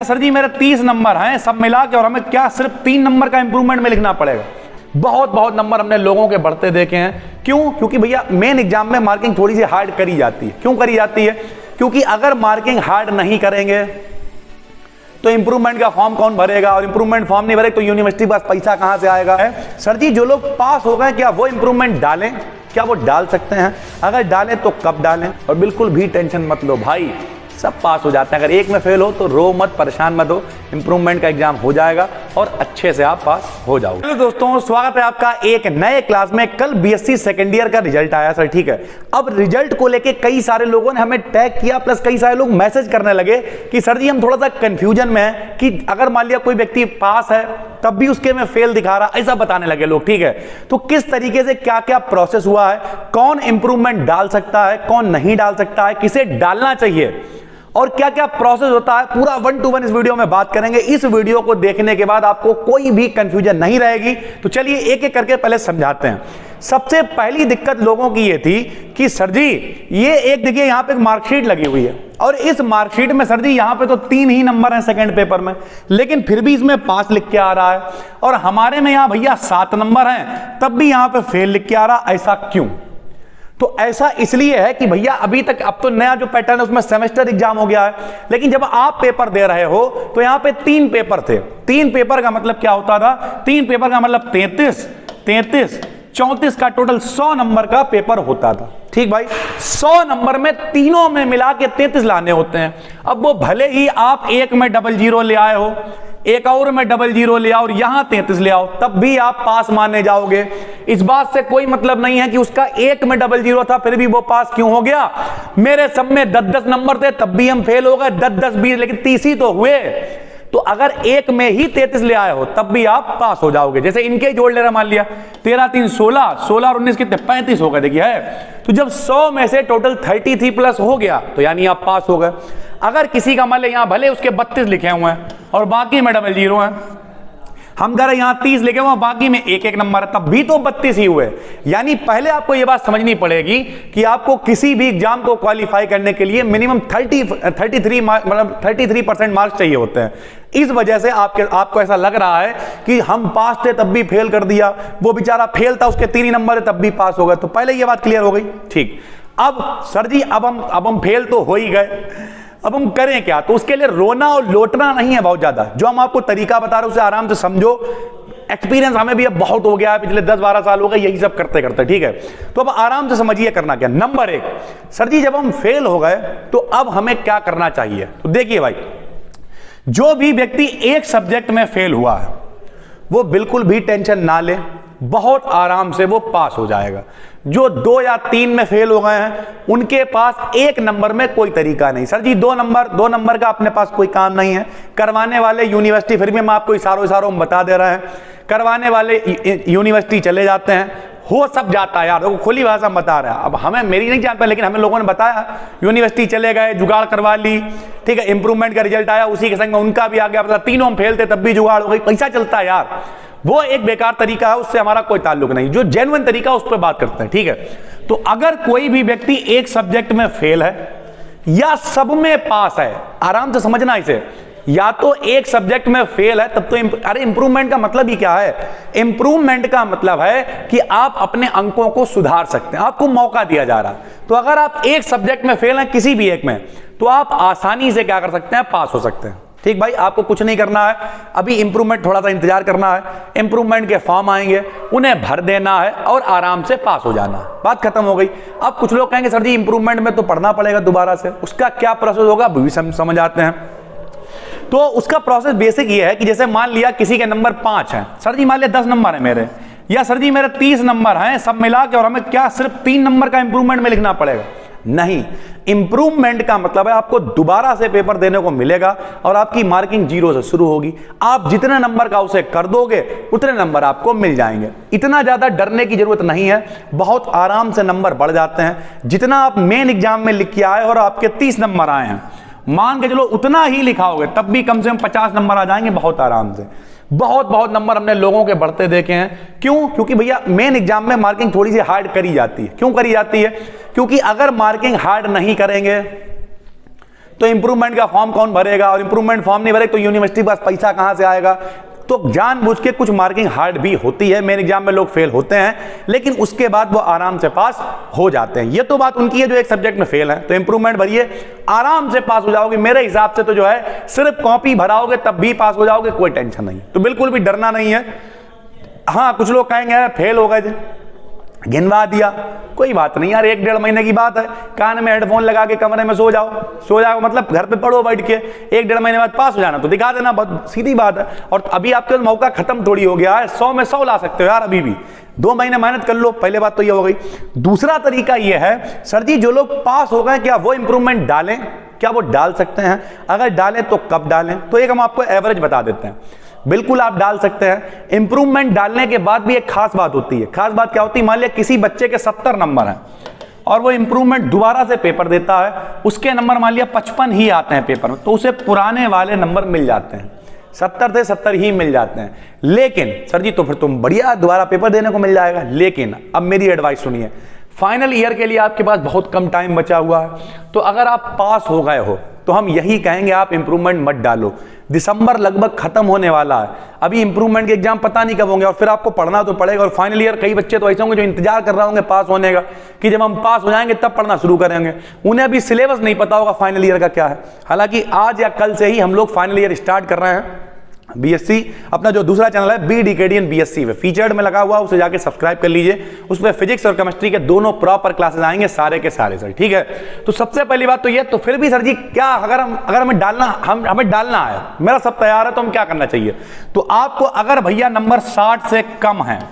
Sir जी मेरे 30 number हैं सब मिला के और हमें क्या सिर्फ 3 नंबर का इंप्रूवमेंट में लिखना पड़ेगा। बहुत नंबर हमने लोगों के बढ़ते देखे हैं। क्यों? क्योंकि भैया मेन एग्जाम में मार्किंग थोड़ी सी हार्ड करी जाती है। क्यों करी जाती है? क्योंकि अगर मार्किंग हार्ड नहीं करेंगे तो इंप्रूवमेंट का फॉर्म कौन भरेगा, और इंप्रूवमेंट फॉर्म नहीं भरेगा तो यूनिवर्सिटी के पास पैसा कहां से आएगा। सर जी जो लोग पास हो गए क्या वो इंप्रूवमेंट डालें? क्या वो डाल सकते हैं? अगर डालें तो कब डालें? और बिल्कुल भी टेंशन मत लो भाई, सब पास हो जाते हैं। अगर एक में फेल हो तो रो मत, परेशान मत हो, इंप्रूवमेंट का एग्जाम हो जाएगा और अच्छे से आप पास हो जाओगे। हेलो दोस्तों, स्वागत है आपका एक नए क्लास में। कल बीएससी सेकेंड ईयर का रिजल्ट आया सर, ठीक है। अब रिजल्ट को लेके कई सारे लोगों ने हमें टैग किया, प्लस कई सारे लोग मैसेज करने लगे कि सर जी हम थोड़ा सा कंफ्यूजन में हैं कि अगर मान लिया कोई व्यक्ति पास है तब भी उसके में फेल दिखा रहा, ऐसा बताने लगे लोग, ठीक है। तो किस तरीके से क्या क्या प्रोसेस हुआ है, कौन इंप्रूवमेंट डाल सकता है, कौन नहीं डाल सकता है, किसे डालना चाहिए और क्या क्या प्रोसेस होता है, पूरा 1 to 1 इस वीडियो में बात करेंगे। इस वीडियो को देखने के बाद आपको कोई भी कंफ्यूजन नहीं रहेगी। तो चलिए एक एक करके पहले समझाते हैं। सबसे पहली दिक्कत लोगों की ये थी कि सर जी ये एक देखिए यहाँ पे एक मार्कशीट लगी हुई है और इस मार्कशीट में सर जी यहाँ पे तो 3 ही नंबर हैं सेकंड पेपर में, लेकिन फिर भी इसमें 5 लिख के आ रहा है और हमारे में यहाँ भैया 7 नंबर हैं तब भी यहाँ पे फेल लिख के आ रहा। ऐसा क्यों? तो ऐसा इसलिए है कि भैया अभी तक अब तो नया जो पैटर्न है उसमें सेमेस्टर एग्जाम हो गया है, लेकिन जब आप पेपर दे रहे हो तो यहां पे 3 पेपर थे। 3 पेपर का मतलब क्या होता था? 3 पेपर का मतलब 33, 34 का टोटल 100 नंबर का पेपर होता था, ठीक भाई। 100 नंबर में तीनों में मिला के 33 लाने होते हैं। अब वो भले ही आप एक में 00 ले आए हो, एक और में 00 ले आओ और यहां 33 ले आओ, तब भी आप पास माने जाओगे। इस बात से कोई मतलब नहीं है कि उसका एक में 00 था फिर भी वो पास क्यों हो गया। मेरे सब में 10-10 नंबर थे तब भी हम फेल हो गए, 10-10 20, लेकिन 30 ही तो हुए। तो अगर एक में ही 33 ले आए हो तब भी आप पास हो जाओगे। जैसे इनके जोड़ ले रहा, मान लिया 13 3 16, 16 और 19 कितने, 35 हो गए, देखिए है। तो जब 100 में से टोटल 33 प्लस हो गया तो यानी आप पास हो गए। अगर किसी का मान लिया यहां भले उसके 32 लिखे हुए हैं और बाकी में 00 है, हम कह रहे हैं यहां 30 लिखे हुए बाकी में एक नंबर है, तब भी तो 32 ही हुए। यानी पहले आपको यह बात समझनी पड़ेगी कि आपको किसी भी एग्जाम को क्वालिफाई करने के लिए मिनिमम 33% मार्क्स चाहिए होते हैं। इस वजह से आपको ऐसा लग रहा है कि हम पास थे तब भी फेल कर दिया, वो बेचारा फेल था उसके 3 ही नंबर है तब भी पास हो गए। तो पहले यह बात क्लियर हो गई, ठीक। अब सर जी अब हम फेल तो हो ही गए, अब हम करें क्या? तो उसके लिए रोना और लोटना नहीं है बहुत ज्यादा। जो हम आपको तरीका बता रहे हैं उसे आराम से समझो। एक्सपीरियंस हमें भी अब बहुत हो गया है, पिछले 10-12 साल हो गए यही सब करते करते, ठीक है। तो अब आराम से समझिए करना क्या। नंबर 1, सर जी जब हम फेल हो गए तो अब हमें क्या करना चाहिए? तो देखिए भाई, जो भी व्यक्ति एक सब्जेक्ट में फेल हुआ है वो बिल्कुल भी टेंशन ना ले, बहुत आराम से वो पास हो जाएगा। जो 2 या 3 में फेल हो गए हैं उनके पास 1 नंबर में कोई तरीका नहीं। सर जी 2 नंबर का अपने पास कोई काम नहीं है। करवाने वाले यूनिवर्सिटी, फिर भी हम आपको इशारों में बता दे रहे हैं, करवाने वाले यूनिवर्सिटी चले जाते हैं, हो सब जाता है यार, देखो खुली भाषा में बता रहा है। अब हमें, मेरी नहीं जान पाया, लेकिन हमें लोगों ने बताया यूनिवर्सिटी चले गए, जुगाड़ करवा ली, ठीक है। इंप्रूवमेंट का रिजल्ट आया, उसी के संग में उनका भी आ गया, मतलब तीनों में फेल थे तब भी जुगाड़ हो गई। पैसा चलता है यार, वो एक बेकार तरीका है, उससे हमारा कोई ताल्लुक नहीं। जो जेन्युइन तरीका उस पर बात करते हैं, ठीक है। तो अगर कोई भी व्यक्ति एक सब्जेक्ट में फेल है या सब में पास है, आराम से समझना इसे, या तो एक सब्जेक्ट में फेल है तब तो अरे इंप्रूवमेंट का मतलब ही क्या है? इंप्रूवमेंट का मतलब है कि आप अपने अंकों को सुधार सकते हैं, आपको मौका दिया जा रहा है। तो अगर आप एक सब्जेक्ट में फेल हैं किसी भी एक में, तो आप आसानी से क्या कर सकते हैं? पास हो सकते हैं, ठीक भाई। आपको कुछ नहीं करना है, अभी इंप्रूवमेंट थोड़ा सा इंतजार करना है, इंप्रूवमेंट के फॉर्म आएंगे उन्हें भर देना है और आराम से पास हो जाना, बात खत्म हो गई। अब कुछ लोग कहेंगे सर जी इंप्रूवमेंट में तो पढ़ना पड़ेगा दोबारा से, उसका क्या प्रोसेस होगा अभी समझ आते हैं। तो उसका प्रोसेस बेसिक ये है कि जैसे मान लिया किसी के नंबर 5 है, सर जी मान लिया 10 नंबर है मेरे, या सर जी मेरे 30 नंबर हैं सब मिला के और हमें क्या सिर्फ 3 नंबर का इंप्रूवमेंट में लिखना पड़ेगा? नहीं, इंप्रूवमेंट का मतलब है आपको दोबारा से पेपर देने को मिलेगा और आपकी मार्किंग 0 से शुरू होगी। आप जितने नंबर का उसे कर दोगे उतने नंबर आपको मिल जाएंगे। इतना ज्यादा डरने की जरूरत नहीं है, बहुत आराम से नंबर बढ़ जाते हैं। जितना आप मेन एग्जाम में लिख के आए और आपके 30 नंबर आए हैं, मान के चलो उतना ही लिखाओगे तब भी कम से कम 50 नंबर आ जाएंगे बहुत आराम से। बहुत नंबर हमने लोगों के बढ़ते देखे हैं। क्यों? क्योंकि भैया मेन एग्जाम में मार्किंग थोड़ी सी हार्ड करी जाती है। क्यों करी जाती है? क्योंकि अगर मार्किंग हार्ड नहीं करेंगे तो इंप्रूवमेंट का फॉर्म कौन भरेगा, और इंप्रूवमेंट फॉर्म नहीं भरे तो यूनिवर्सिटी के पास पैसा कहां से आएगा। तो जानबूझ के कुछ मार्किंग हार्ड भी होती है, मेन एग्जाम में लोग फेल होते हैं, लेकिन उसके बाद वो आराम से पास हो जाते हैं। ये तो बात उनकी है जो एक सब्जेक्ट में फेल है। तो इंप्रूवमेंट भरिए, आराम से पास हो जाओगे। मेरे हिसाब से तो जो है सिर्फ कॉपी भराओगे तब भी पास हो जाओगे, कोई टेंशन नहीं। तो बिल्कुल भी डरना नहीं है। हाँ, कुछ लोग कहेंगे फेल हो गए, गिनवा दिया, कोई बात नहीं यार, 1-1.5 महीने की बात है। कान में हेडफोन लगा के कमरे में सो जाओ मतलब घर पे पढ़ो बैठ के, 1-1.5 महीने बाद पास हो जाना तो दिखा देना, बहुत सीधी बात है। और अभी आपके मौका खत्म थोड़ी हो गया है, 100 में 100 ला सकते हो यार, अभी भी 2 महीने मेहनत कर लो। पहले बात तो ये हो गई। दूसरा तरीका ये है, सर जी जो लोग पास हो गए क्या वो इंप्रूवमेंट डालें, क्या वो डाल सकते हैं? अगर डालें तो कब डालें? तो एक हम आपको एवरेज बता देते हैं। बिल्कुल आप डाल सकते हैं। इंप्रूवमेंट डालने के बाद भी एक खास बात होती है। खास बात क्या होती है? मान लिया किसी बच्चे के 70 नंबर हैं और वो इंप्रूवमेंट दोबारा से पेपर देता है, उसके नंबर मान लिया 55 ही आते हैं पेपर में, तो उसे पुराने वाले नंबर मिल जाते हैं, 70 से 70 ही मिल जाते हैं। लेकिन सर जी तो फिर तुम बढ़िया दोबारा पेपर देने को मिल जाएगा। लेकिन अब मेरी एडवाइस सुनिए, फाइनल ईयर के लिए आपके पास बहुत कम टाइम बचा हुआ है, तो अगर आप पास हो गए हो तो हम यही कहेंगे आप इंप्रूवमेंट मत डालो। दिसंबर लगभग खत्म होने वाला है, अभी इंप्रूवमेंट के एग्जाम पता नहीं कब होंगे, और फिर आपको पढ़ना तो पड़ेगा। और फाइनल ईयर कई बच्चे तो ऐसे होंगे जो इंतजार कर रहे होंगे पास होने का, कि जब हम पास हो जाएंगे तब पढ़ना शुरू करेंगे। उन्हें अभी सिलेबस नहीं पता होगा फाइनल ईयर का क्या है। हालांकि आज या कल से ही हम लोग फाइनल ईयर स्टार्ट कर रहे हैं। बीएससी अपना जो दूसरा चैनल है BDKDN BSc में फीचर्ड में लगा हुआ, उसे जाके सब्सक्राइब कर लीजिए। उस पर फिजिक्स और केमिस्ट्री के दोनों प्रॉपर क्लासेस आएंगे, सारे के सारे सर, ठीक है। तो सबसे पहली बात तो ये, तो फिर भी सर जी क्या अगर हमें डालना है, मेरा सब तैयार है, तो हम क्या करना चाहिए? तो आपको अगर भैया नंबर 60 से कम है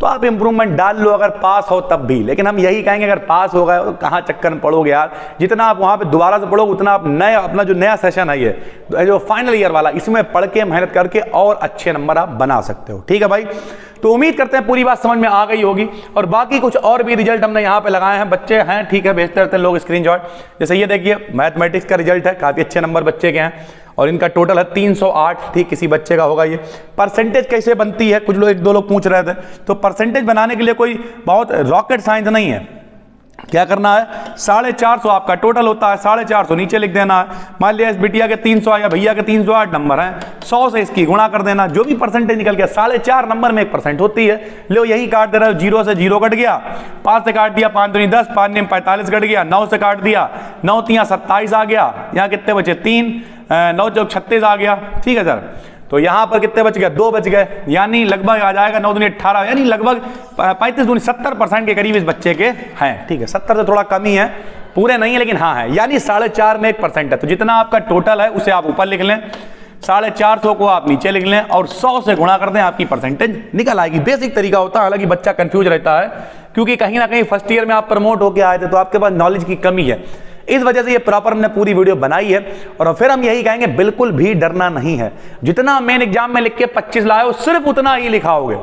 तो आप इंप्रूवमेंट डाल लो, अगर पास हो तब भी। लेकिन हम यही कहेंगे अगर पास हो गए तो कहाँ चक्कर में पढ़ोगे यार, जितना आप वहाँ पे दोबारा से पढ़ोगे उतना आप अपना जो नया सेशन है ये जो फाइनल ईयर वाला, इसमें पढ़ के मेहनत करके और अच्छे नंबर आप बना सकते हो, ठीक है भाई। तो उम्मीद करते हैं पूरी बात समझ में आ गई होगी। और बाकी कुछ और भी रिजल्ट हमने यहाँ पे लगाए हैं, बच्चे हैं ठीक है भेजते रहते हैं लोग स्क्रीनशॉट। जैसे ये देखिए मैथमेटिक्स का रिजल्ट है, काफी अच्छे नंबर बच्चे के हैं और इनका टोटल है 308, ठीक किसी बच्चे का होगा। ये परसेंटेज कैसे बनती है, कुछ लोग 1-2 लोग पूछ रहे थे। तो परसेंटेज बनाने के लिए कोई बहुत रॉकेट साइंस नहीं है, क्या करना है 450 आपका टोटल होता है, 450 नीचे लिख देना है। मान लिया इस बिटिया के 300 या भैया के 308 नंबर हैं, 100 से इसकी गुणा कर देना, जो भी परसेंटेज निकल गया 4.5 नंबर में 1% होती है। लो यही काट दे रहे हो, 0 से 0 कट गया, 5 से काट दिया 5 दूनी 10, 5 में 45 कट गया, 9 से काट दिया 9 3 27 आ गया, यहाँ कितने बचे 3, 9 चौक 36 आ गया, ठीक है सर। तो यहां पर कितने बच गए 2 बच गए, यानी लगभग आ जाएगा 9 दूनी 18, यानी लगभग 35 दूनी 70% के करीब इस बच्चे के हैं, ठीक है। 70 से थोड़ा कम ही है, पूरे नहीं है लेकिन हाँ है, यानी 4.5 में 1% है। तो जितना आपका टोटल है उसे आप ऊपर लिख लें, 450 को आप नीचे लिख लें और 100 से गुणा कर दें, आपकी परसेंटेज निकल आएगी। बेसिक तरीका होता है, हालांकि बच्चा कंफ्यूज रहता है क्योंकि कहीं ना कहीं फर्स्ट ईयर में आप प्रमोट होकर आए थे तो आपके पास नॉलेज की कमी है, इस वजह से ये प्रॉपर हमने पूरी वीडियो बनाई है। और फिर हम यही कहेंगे बिल्कुल भी डरना नहीं है, जितना मेन एग्जाम में लिख के 25 लाए हो सिर्फ उतना ही लिखाओगे,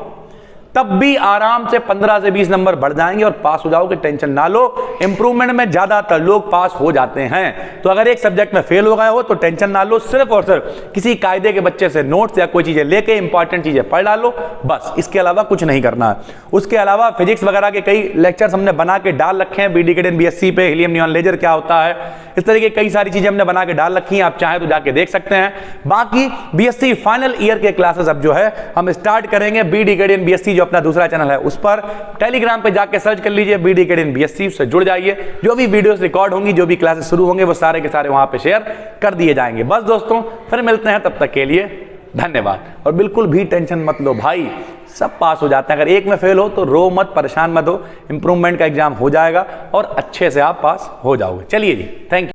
तब भी आराम से 15 से 20 नंबर बढ़ जाएंगे और पास हो जाओगे, टेंशन ना लो। इंप्रूवमेंट में ज्यादातर लोग पास हो जाते हैं। तो अगर एक सब्जेक्ट में फेल हो गए हो तो टेंशन ना लो, सिर्फ और सिर्फ किसी कायदे के बच्चे से नोट्स या कोई चीजें लेके इंपॉर्टेंट चीजें पढ़ डालो, बस, इसके अलावा कुछ नहीं करना है। उसके अलावा फिजिक्स वगैरह के कई लेक्चर्स हमने बना के डाल रखे हैं BDKDN BSc पे, हीलियम नियॉन लेजर क्या होता है, इस तरीके कई सारी चीजें हमने बना के डाल रखी हैं, आप चाहें तो जाके देख सकते हैं। बाकी BSc फाइनल ईयर के क्लासेस अब जो है हम स्टार्ट करेंगे BDKDN BSc, जो अपना दूसरा चैनल है उस पर टेलीग्राम पे जाके सर्च कर लीजिए BDKDN BSc, उससे जुड़ जाइए। जो भी वीडियोस रिकॉर्ड होंगी, जो भी क्लासेस शुरू होंगे, वो सारे के सारे वहां पे शेयर कर दिए जाएंगे। बस दोस्तों, फिर मिलते हैं, तब तक के लिए धन्यवाद। और बिल्कुल भी टेंशन मत लो भाई, सब पास हो जाते हैं। अगर एक में फेल हो तो रो मत, परेशान मत हो, इंप्रूवमेंट का एग्जाम हो जाएगा और अच्छे से आप पास हो जाओगे। चलिए जी, थैंक यू।